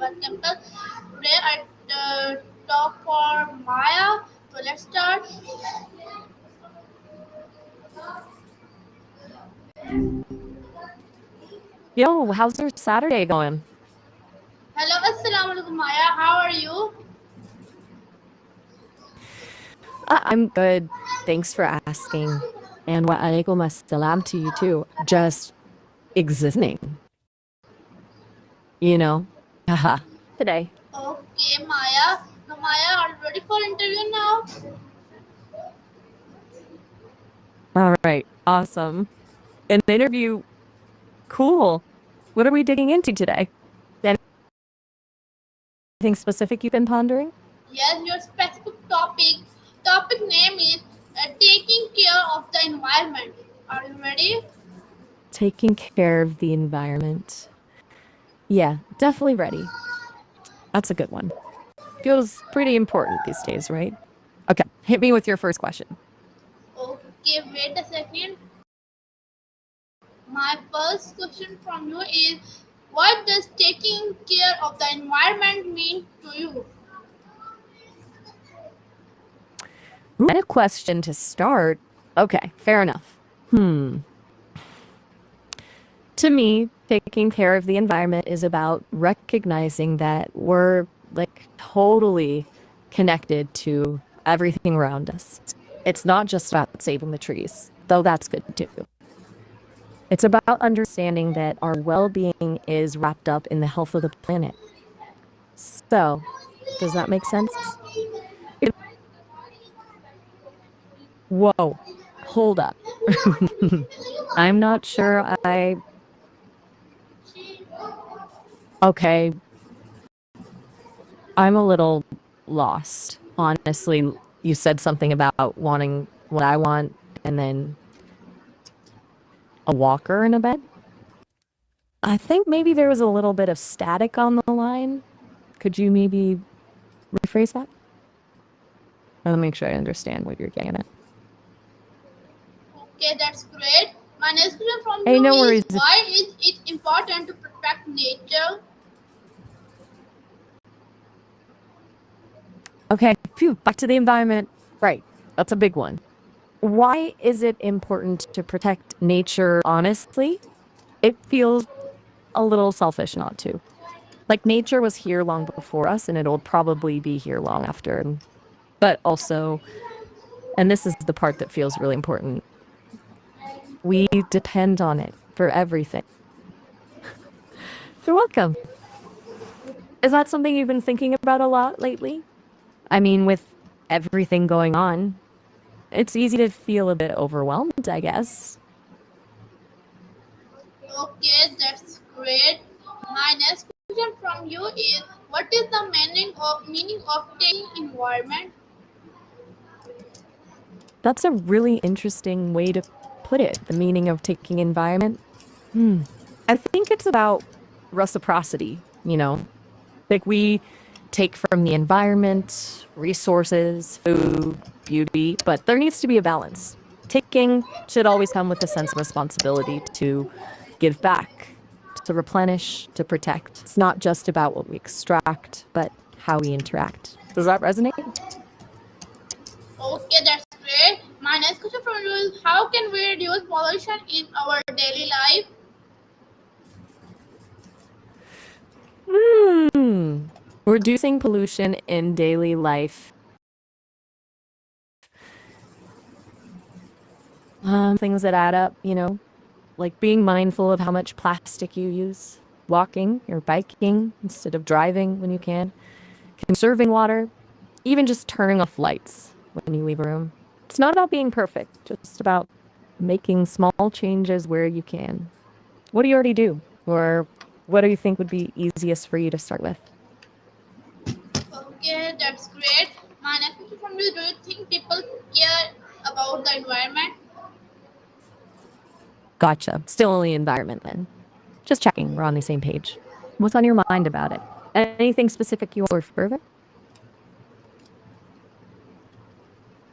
our campus. Today I talk for Maya. So let's start. Yo, how's your Saturday going? Hello, assalamu alaikum Maya. How are you? I'm good. Thanks for asking. And wa alaikum assalam to you too. Just existing, you know? Haha. Today. Okay, Maya. So Maya, are you ready for interview now? All right. Awesome. An interview. Cool. What are we digging into today? Anything specific you've been pondering? Yes, your specific topic name is taking care of the environment. Are you ready? Taking care of the environment. Yeah, definitely ready. That's a good one. Feels pretty important these days, right? Okay, hit me with your first question. Okay, wait a second. My first question from you is what does taking care of the environment mean to you? And a question to start. Okay, fair enough. To me, taking care of the environment is about recognizing that we're like totally connected to everything around us. It's not just about saving the trees, though that's good too. It's about understanding that our well being is wrapped up in the health of the planet. So, does that make sense? Whoa, hold up. I'm not sure Okay, I'm a little lost. Honestly, you said something about wanting what I want and then a walker in a bed. I think maybe there was a little bit of static on the line. Could you maybe rephrase that? Let me make sure I understand what you're getting at. Okay, that's great. My next question from Hey, you no is worries. why is it important to protect nature? Okay, phew, back to the environment. Right, that's a big one. Why is it important to protect nature? Honestly, it feels a little selfish not to. Like nature was here long before us and it'll probably be here long after. But also, and this is the part that feels really important, we depend on it for everything. You're welcome. Is that something you've been thinking about a lot lately? I mean, with everything going on, it's easy to feel a bit overwhelmed, I guess. Okay, that's great. My next question from you is what is the meaning of taking environment? That's a really interesting way to put it, the meaning of taking environment. I think it's about reciprocity, you know? Like we take from the environment, resources, food, beauty, but there needs to be a balance. Taking should always come with a sense of responsibility to give back, to replenish, to protect. It's not just about what we extract, but how we interact. Does that resonate? Okay, that's great. My next question from you is how can we reduce pollution in our daily life? Hmm. Reducing pollution in daily life. Things that add up, you know, like being mindful of how much plastic you use, walking or biking instead of driving when you can, conserving water, even just turning off lights when you leave a room. It's not about being perfect, just about making small changes where you can. What do you already do? Or what do you think would be easiest for you to start with? Okay, that's great. My next question from you, do you think people care about the environment? Gotcha. Still in the environment then. Just checking we're on the same page. What's on your mind about it? Anything specific you want to further?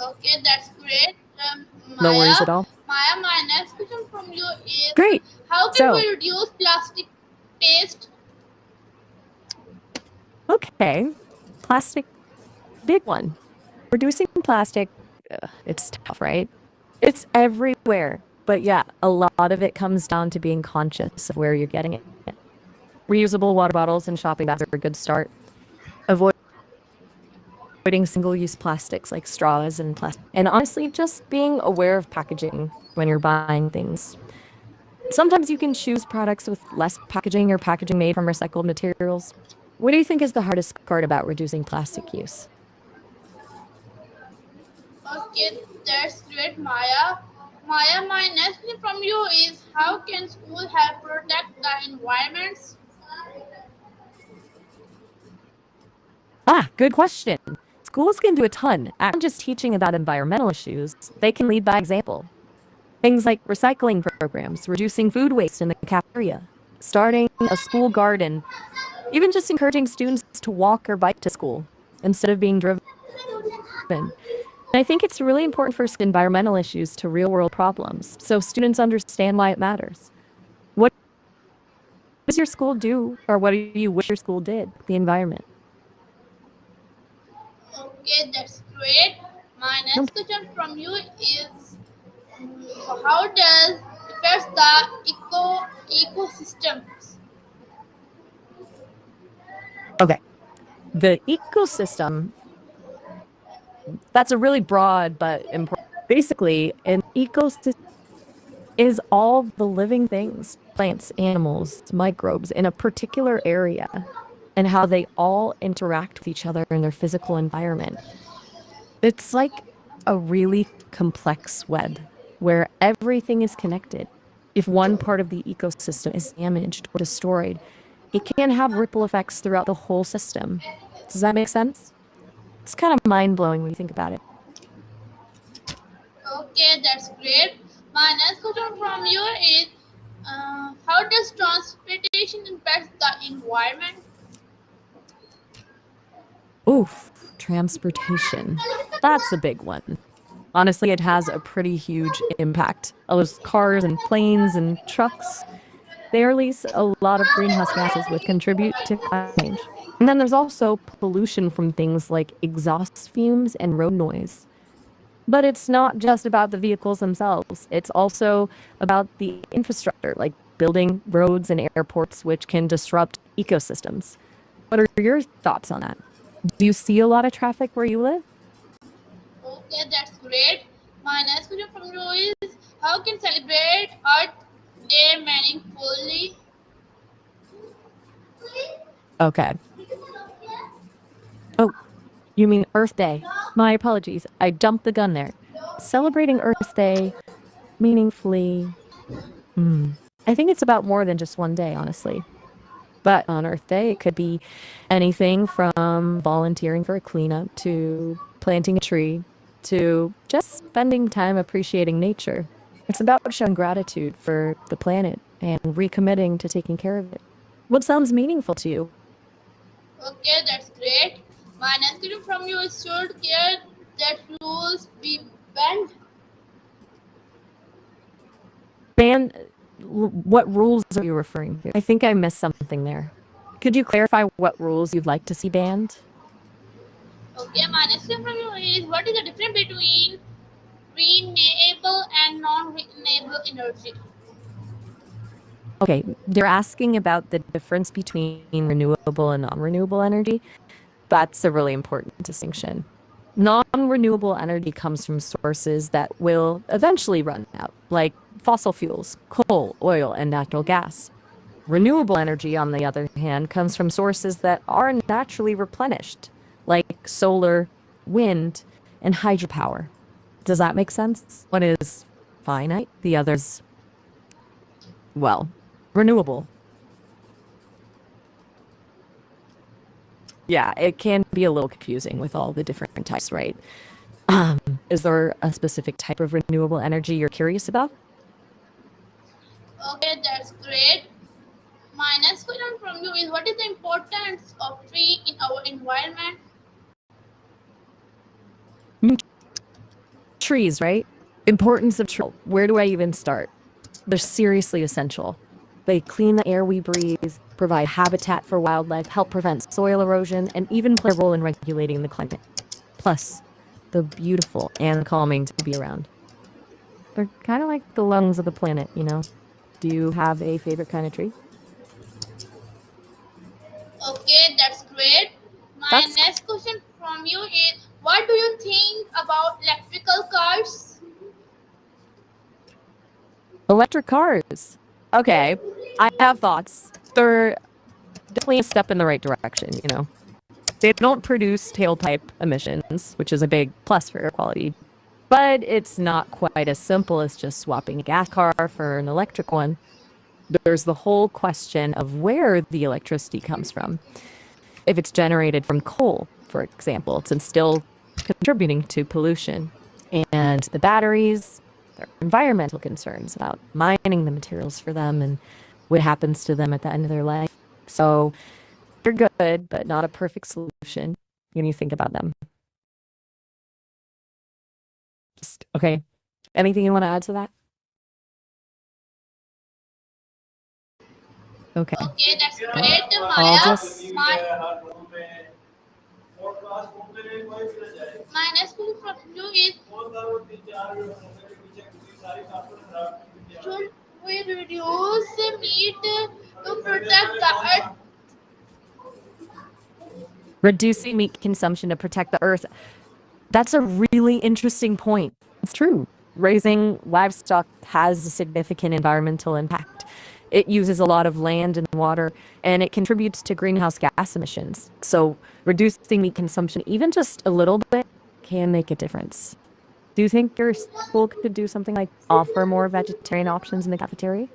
Okay, that's great. No worries Maya, at all. Maya, my next question from you is Great. how can So, we reduce plastic waste? Okay. Plastic, big one. Reducing plastic, it's tough, right? It's everywhere. But yeah, a lot of it comes down to being conscious of where you're getting it. Reusable water bottles and shopping bags are a good start. Avoiding single-use plastics like straws and plastic. And honestly, just being aware of packaging when you're buying things. Sometimes you can choose products with less packaging or packaging made from recycled materials. What do you think is the hardest part about reducing plastic use? Okay, that's great, Maya. Maya, my next question from you is how can school help protect the environments? Ah, good question. Schools can do a ton. Not just teaching about environmental issues, they can lead by example. Things like recycling programs, reducing food waste in the cafeteria, starting a school garden, even just encouraging students to walk or bike to school instead of being driven. And I think it's really important for environmental issues to real world problems so students understand why it matters. What does your school do, or what do you wish your school did? The environment. Okay, that's great. My Nope. next question from you is how does affects the ecosystems? Okay. The ecosystem, that's a really broad but important. Basically, an ecosystem is all the living things, plants, animals, microbes in a particular area and how they all interact with each other in their physical environment. It's like a really complex web where everything is connected. If one part of the ecosystem is damaged or destroyed, it can have ripple effects throughout the whole system. Does that make sense? It's kind of mind blowing when you think about it. Okay, that's great. My next question from you is how does transportation impact the environment? Oof, transportation. That's a big one. Honestly, it has a pretty huge impact. All those cars and planes and trucks, they release a lot of greenhouse gases which contribute to climate change. And then there's also pollution from things like exhaust fumes and road noise. But it's not just about the vehicles themselves. It's also about the infrastructure, like building roads and airports, which can disrupt ecosystems. What are your thoughts on that? Do you see a lot of traffic where you live? Okay, that's great. My next question from you is how can celebrate Earth Day meaningfully? Okay. Oh, you mean Earth Day. My apologies. I jumped the gun there. Celebrating Earth Day meaningfully. Hmm. I think it's about more than just one day, honestly. But on Earth Day, it could be anything from volunteering for a cleanup to planting a tree to just spending time appreciating nature. It's about showing gratitude for the planet and recommitting to taking care of it. What sounds meaningful to you? Okay, that's great. My next question from you is should care that rules be banned? Ban, what rules are you referring to? I think I missed something there. Could you clarify what rules you'd like to see banned? Okay, my next question from you is what is the difference between renewable and non-renewable energy? Okay, they're asking about the difference between renewable and non-renewable energy. That's a really important distinction. Non-renewable energy comes from sources that will eventually run out, like fossil fuels, coal, oil, and natural gas. Renewable energy, on the other hand, comes from sources that are naturally replenished, like solar, wind, and hydropower. Does that make sense? One is finite, the other's, well, renewable. Yeah, it can be a little confusing with all the different types, right? Um, is there a specific type of renewable energy you're curious about? Okay, that's great. My next question from you is what is the importance of tree in our environment? Mm, trees, right? Importance of trees. Where do I even start? They're seriously essential. They clean the air we breathe, provide habitat for wildlife, help prevent soil erosion, and even play a role in regulating the climate. Plus, they're beautiful and calming to be around. They're kind of like the lungs of the planet, you know? Do you have a favorite kind of tree? Okay, that's great. My That's next question from you is what do you think about electrical cars? electric cars. Okay, I have thoughts. They're definitely a step in the right direction, you know? They don't produce tailpipe emissions, which is a big plus for air quality. But it's not quite as simple as just swapping a gas car for an electric one. There's the whole question of where the electricity comes from. If it's generated from coal, for example, it's still contributing to pollution. And the batteries, there are environmental concerns about mining the materials for them and what happens to them at the end of their life. So they're good, but not a perfect solution when you think about them. Just, okay. Anything you want to add to that? Okay. Okay, that's Well, great, I'll Maya. just My next question from you is should we reduce meat to protect the earth? reducing meat consumption to protect the earth. That's a really interesting point. It's true. Raising livestock has a significant environmental impact. It uses a lot of land and water, and it contributes to greenhouse gas emissions. So, reducing meat consumption, even just a little bit, can make a difference. Do you think your school could do something like offer more vegetarian options in the cafeteria?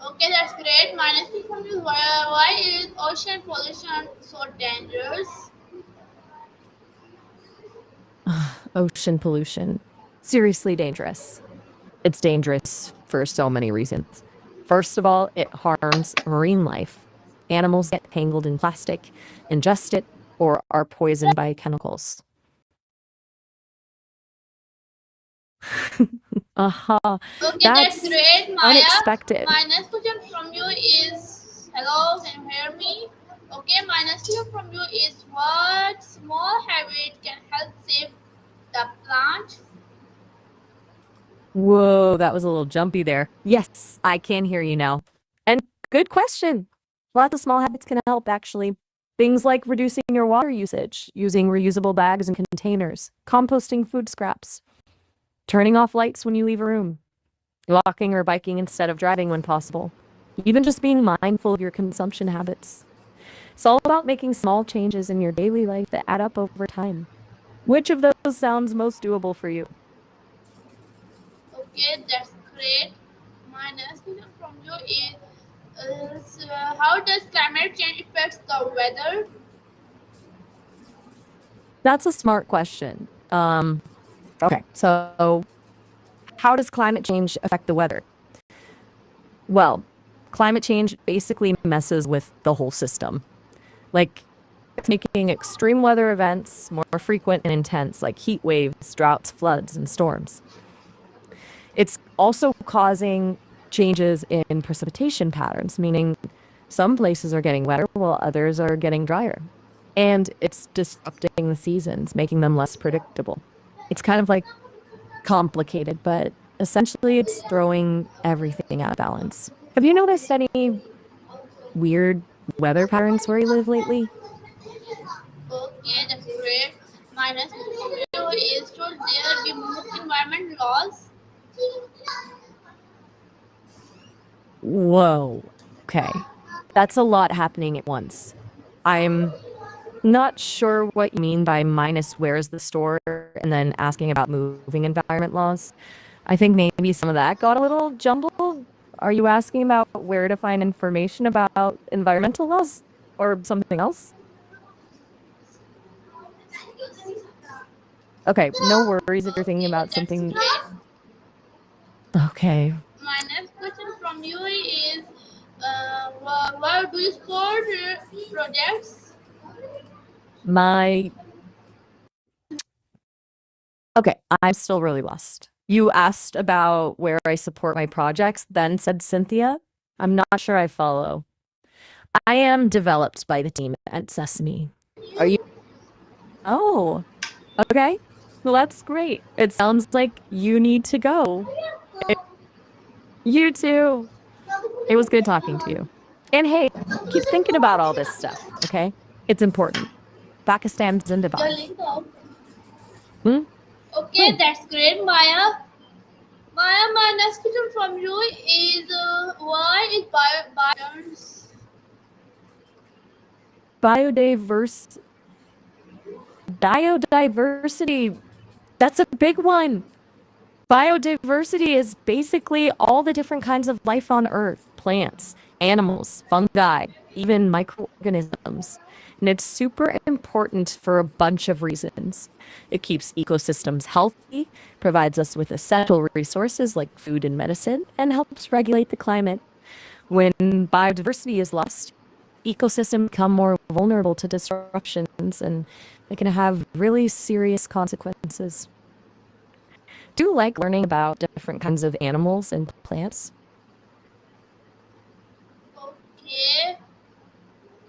Okay, that's great. My next question from you is why is ocean pollution so dangerous? Ocean pollution. Seriously dangerous. It's dangerous for so many reasons. First of all, it harms marine life. Animals get tangled in plastic, ingest it, or are poisoned by chemicals. Aha, Okay, that's that's great, Maya. unexpected. My next question from you is hello, can you hear me? Okay, my next question from you is what small habit can help save the plant? Whoa, that was a little jumpy there. Yes, I can hear you now. And good question. Lots of small habits can help, actually. Things like reducing your water usage, using reusable bags and containers, composting food scraps, turning off lights when you leave a room, walking or biking instead of driving when possible, even just being mindful of your consumption habits. It's all about making small changes in your daily life that add up over time. Which of those sounds most doable for you? Okay, that's great. My next question from you is how does climate change affect the weather? That's a smart question. Okay, so how does climate change affect the weather? Well, climate change basically messes with the whole system. Like, it's making extreme weather events more frequent and intense, like heat waves, droughts, floods, and storms. It's also causing changes in precipitation patterns, meaning some places are getting wetter while others are getting drier. And it's disrupting the seasons, making them less predictable. It's kind of like complicated, but essentially it's throwing everything out of balance. Have you noticed any weird weather patterns where you live lately? Okay, that's great. My next question from you is should there be more environment laws? Whoa. Okay. That's a lot happening at once. I'm not sure what you mean by minus where's the store and then asking about moving environment laws. I think maybe some of that got a little jumbled. Are you asking about where to find information about environmental laws or something else? Okay, no worries if you're thinking Okay, about that's something. great. Okay, My next question from you is where do you store projects? my. Okay, I'm still really lost. You asked about where I support my projects, then said Cynthia. I'm not sure I follow. I am developed by the team at Sesame. Are you? Oh, okay. Well, that's great. It sounds like you need to go. It- you too. It was good talking to you. And hey, keep thinking about all this stuff, okay? It's important. Pakistan Your Zindabad. link up. Hmm? Okay, Hmm. that's great, Maya. Maya, my next question from you is why is biomes? Biodiverse biodiversity. That's a big one. Biodiversity is basically all the different kinds of life on Earth, plants, animals, fungi, even microorganisms. And it's super important for a bunch of reasons. It keeps ecosystems healthy, provides us with essential resources like food and medicine, and helps regulate the climate. When biodiversity is lost, ecosystems become more vulnerable to disruptions and they can have really serious consequences. Do you like learning about different kinds of animals and plants? Okay.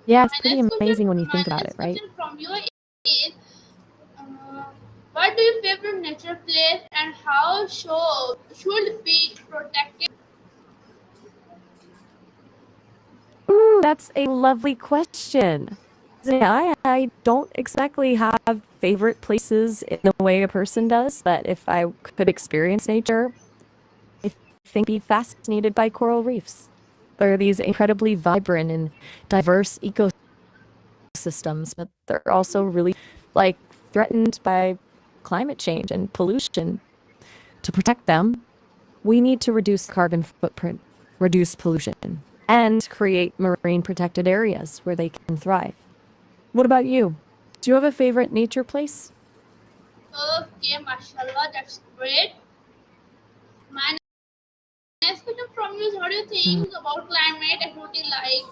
Yeah, My it's pretty next question, amazing when you my think about it, next right? question from you is, uh, what do you favorite nature place and how should be protected? Ooh, that's a lovely question. Yeah, I don't exactly have favorite places in the way a person does, but if I could experience nature, I think I'd be fascinated by coral reefs. They're these incredibly vibrant and diverse ecosystems, but they're also really like threatened by climate change and pollution. To protect them, we need to reduce carbon footprint, reduce pollution, and create marine protected areas where they can thrive. What about you? Do you have a favorite nature place? Okay, mashallah, that's great. My next question from you is, what do you Mm. think about climate activity like?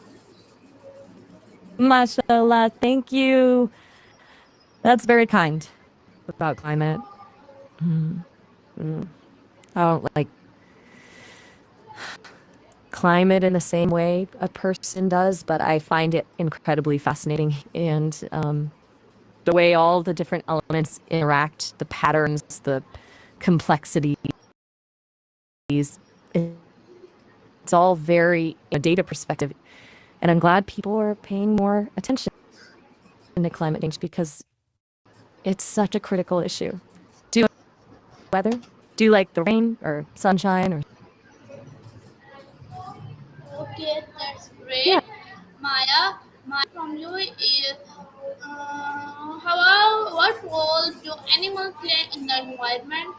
Mashallah, thank you. That's very kind about climate. Mm, mm. I don't like climate in the same way a person does, but I find it incredibly fascinating. And the way all the different elements interact, the patterns, the complexities, it's all very a data perspective. And I'm glad people are paying more attention to climate change because it's such a critical issue. Do you like weather? Do you like the rain or sunshine or Okay, that's yeah, great. Maya, my from you is, how what role do animals play in the environment?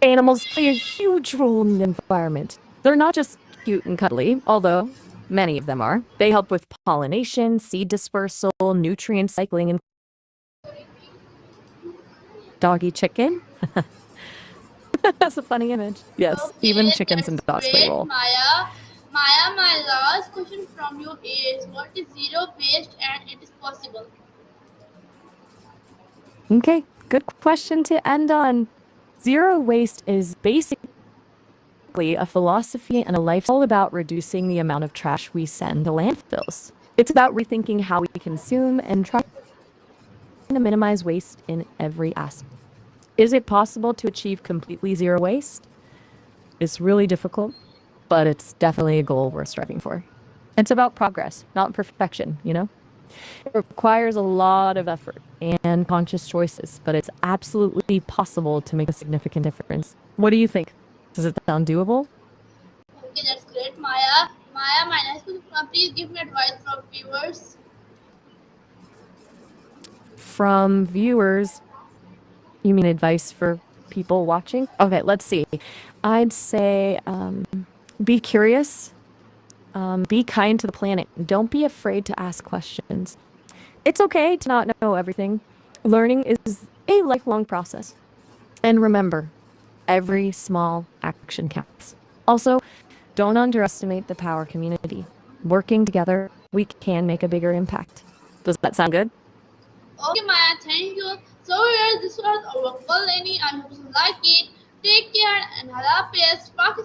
animals play a huge role in the environment. They're not just cute and cuddly, although many of them are. They help with pollination, seed dispersal, nutrient cycling, and doggy chicken. That's a funny image. Yes, even Okay, chickens and that's dogs play a great, role. Maya. Maya, my last question from you is, what is zero waste and it is possible? Okay, good question to end on. Zero waste is basically a philosophy and a life all about reducing the amount of trash we send to landfills. It's about rethinking how we consume and trying to minimize waste in every aspect. Is it possible to achieve completely zero waste? It's really difficult, but it's definitely a goal we're striving for. It's about progress, not perfection, you know? It requires a lot of effort and conscious choices, but it's absolutely possible to make a significant difference. What do you think? Does it sound doable? Okay, that's great, Maya. Maya, my next question, please give me advice from viewers. From viewers, you mean advice for people watching? Okay, let's see. I'd say be curious, be kind to the planet. Don't be afraid to ask questions. It's okay to not know everything. Learning is a lifelong process. And remember, every small action counts. Also, don't underestimate the power community. Working together, we can make a bigger impact. Does that sound good? Okay, Maya, thank you. So, here, this was our call, Lenny. I hope you like it. Take care and Allah Hafiz. Pakistan.